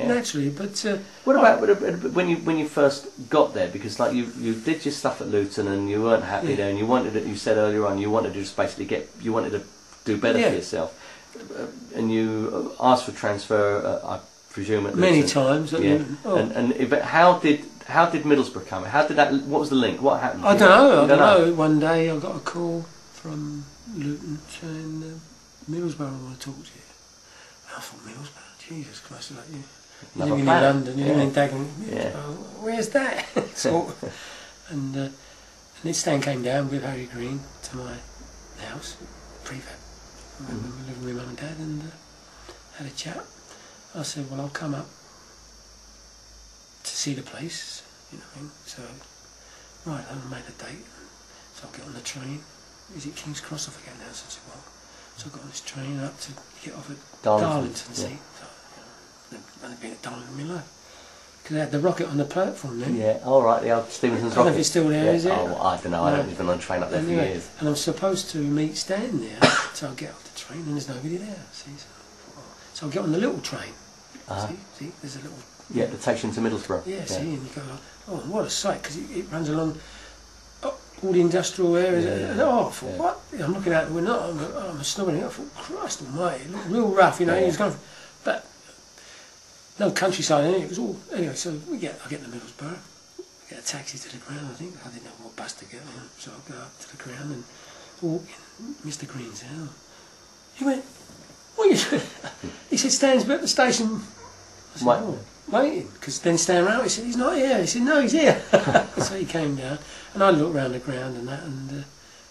naturally. But what about when you first got there? Because like you did your stuff at Luton and you weren't happy there, and you wanted it. You said earlier on you wanted to just basically you wanted to do better for yourself, and you asked for transfer. I presume at Luton. Many times. But how did Middlesbrough come? How did that? What was the link? What happened? I don't know. One day I got a call from Luton saying Middlesbrough want to talk to you. I thought, Middlesbrough, Jesus Christ, like you living in London, you living in Dagenham, where's that? Sort of. And Stan came down with Harry Green to my house, prefab. I remember living with Mum and Dad, and had a chat. I said, well, I'll come up to see the place, you know what I mean? So, right, I made a date. So I get on the train. Is it King's Cross? I forget now, so I said, well, so I got on this train up to get off at Darlington see. So, I've only been at Darlington in my life. Because they had the rocket on the platform then. Yeah, all right, the old Stevenson's rocket. I don't know if it's still there, is it? Oh, I don't know, I haven't been on a train up there for years. And I'm supposed to meet Stan there, so I get off the train and there's nobody there, see. So I get on the little train, see, there's a little... Yeah, that takes you into Middlesbrough. Yeah, see, and you go like, oh, what a sight, because it runs along all the industrial areas. And I thought, what? I'm looking out the window, I'm snogging it. I thought, Christ almighty, it looked real rough, you know. He was going, but no countryside in it. It was all anyway. So I get to Middlesbrough, get a taxi to the ground. I think I didn't know what bus to get, so I go up to the ground and walk in. Mr. Green's there. He went, what are you doing? He said, Stan's at the station. I said, oh, waiting, because then Stan round. He said, he's not here. He said, no, he's here. So he came down. And I looked round the ground and that, and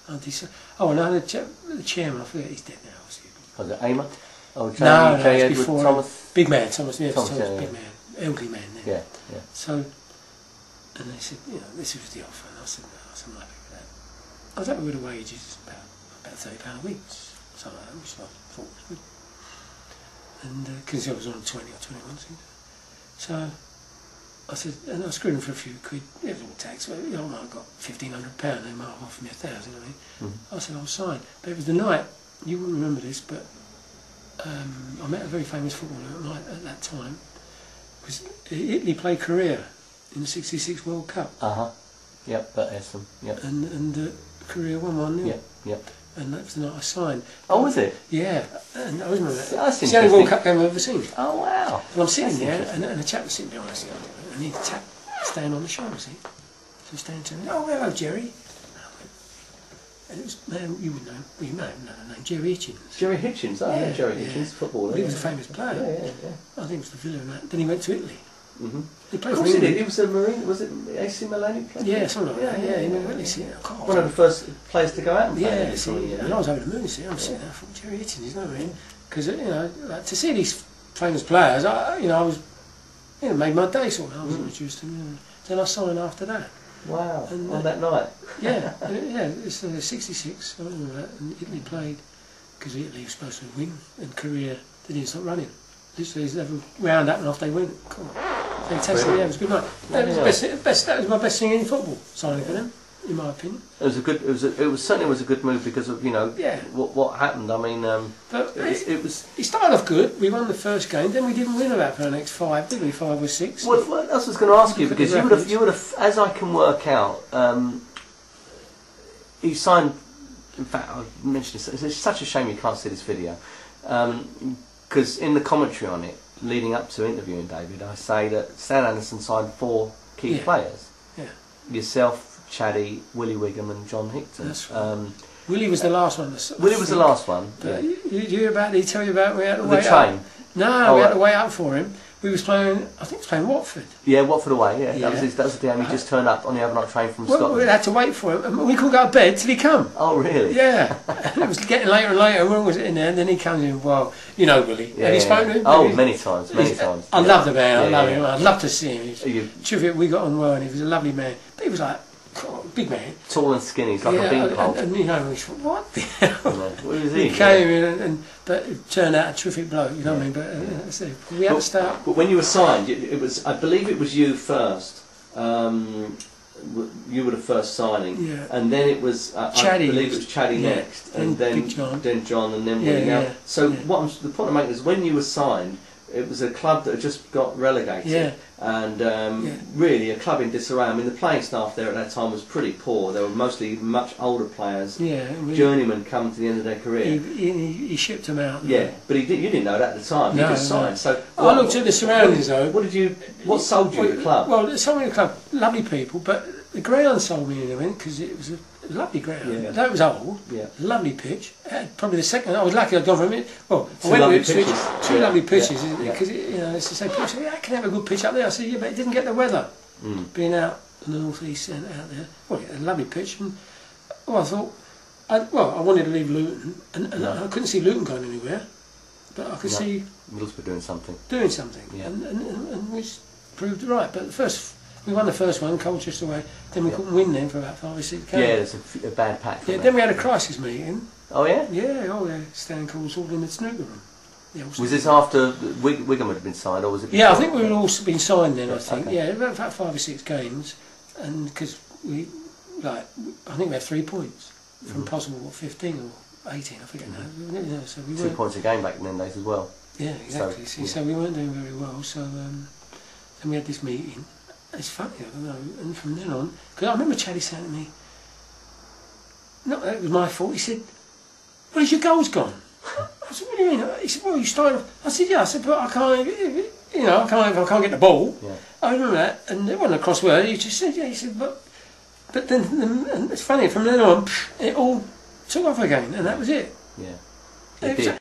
I decided. Oh, and I had the chairman. I forget he's dead now. Obviously. Was it Aymer? Oh, no, it was before Thomas. Big man, Thomas. Yeah, Thomas, big man, elderly man. Then. Yeah. So, and they said, you know, this was the offer, and I said, no, I'm happy with that. I was happy with the wages, about £30 a week, something like that, which I thought was good. And because I was on 20 or 21, so. I said, and I screwed him for a few quid. It was all tax. Well, you know, I got £1,500. They might have offered me £1,000. You know what I mean? I said I'll sign. But it was the night. You wouldn't remember this, but I met a very famous footballer at that time. Because Italy played Korea in the '66 World Cup. Yep, that is some. Yep. And Korea won 1-0. Yep. And that was the night I signed. Oh, was it? Yeah. And I remember that. That's it's the only World Cup game I've ever seen. Oh, wow. And I'm sitting there, and a chap was sitting behind us. And he tapped Stan on the shoulder, see? So Stan told me, oh, hello, Jerry. And it was, man, you would know, well, you may have known the name, Jerry Hitchens. Jerry Hitchens, Jerry Hitchens, footballer. Well, he was a famous player. Yeah. I think it was the Villa and that. Then he went to Italy. He played of course he did. He was a Marine, was it AC Milan he played? Yeah, something like that. Yeah, he went to Italy. See, one of the first players to go out and play. Yeah, see, and I was over the moon, see, I'm sitting there, I thought, Jerry Hitchens, you know what I mean? Because, you know, like, to see these famous players, I was, you know, made my day sort of. I was introduced to them. You know. Then I signed after that. Wow, and, on that night? Yeah, it's 66, I remember that, and Italy played, because Italy was supposed to win, and Korea, they didn't stop running. Literally, they were round up and off they went. Cool. Fantastic, yeah, it was a good night. That was my best thing in football, signing for them, in my opinion. It certainly was a good move because of, you know, what happened. I mean, it started off good. We won the first game, then we didn't win about for the next 5, did we? 5 or 6. Well, that's what I was going to ask you, because you would have, as I can work out, he signed. In fact, I mentioned this. It's such a shame you can't see this video, because in the commentary on it, leading up to interviewing David, I say that Stan Anderson signed 4 key players. Yeah. Yourself, Chaddy, Willie Wigham and John Hickton. That's right. Willie was the last one. Willie was the last one. But you hear about, did he tell you about we had to the wait train? Up? No, we had to wait up for him. We was playing, I think it was playing Watford. Yeah, Watford away, That was the game he just turned up on the overnight train from Scotland. We had to wait for him, and we couldn't go to bed till he come. Oh, really? Yeah. It was getting later and later, and when was it in there? And then he comes in, well, you know Willie. Yeah, and he spoke to him? Oh, many times. I love the man, I love him, I'd love to see him. Terrific, we got on well, and he was a lovely man. But he was like, big man. Tall and skinny, he's like a bean pole. And you know, we thought, what the hell? What was he? He came in, but it turned out a terrific bloke, you know what I mean? But we had to start. But when you were signed, it was, I believe it was you first. You were the first signing, and then it was I believe it was Chaddy next, and then John, and then Willie. So the point I'm making is when you were signed, it was a club that had just got relegated, and really a club in disarray. I mean, the playing staff there at that time was pretty poor. They were mostly much older players, journeymen come to the end of their career. He shipped them out. Yeah, but you didn't know that at the time. No, you just signed. So I looked at the surroundings though. What sold you the club? Well, it sold me the club. Lovely people, but the ground sold me in because it was a lovely ground. Yeah. That was old. Yeah. Lovely pitch. Probably the second. I was lucky I'd gone from it. Well, I went to Ipswich. Two lovely pitches because it's the same pitch. I can have a good pitch up there. I said, yeah, but it didn't get the weather. Being out in the north east and out there. Well, a lovely pitch. And I thought, I wanted to leave Luton, and I couldn't see Luton going anywhere, but I could see Middlesbrough doing something. Yeah. And which proved right. But we won the first one, Colchester away. Then we couldn't win then for about 5 or 6 games. Yeah, there's a bad patch. Yeah, then we had a crisis meeting. Oh yeah? Yeah, Stan calls all in the snooker room. Was this after Wigan had been signed, or was it? Yeah, I think we had all been signed then. I think. Okay. Yeah, about 5 or 6 games, and because I think we had 3 points from possible 15 or 18. I forget now. So we 2 points a game back in them days as well. Yeah, exactly. So we weren't doing very well. So then we had this meeting. It's funny, I don't know. And from then on, because I remember Charlie saying to me, "No, it was my fault." He said, "Where's your goals gone?" I said, "What do you mean?" He said, "Well, you started off." I said, "Yeah." I said, "But I can't, I can't get the ball." Yeah. I remember that, and it wasn't a cross word. He just said, "Yeah." He said, "But then and it's funny. From then on, it all took off again, and that was it." Yeah, it did.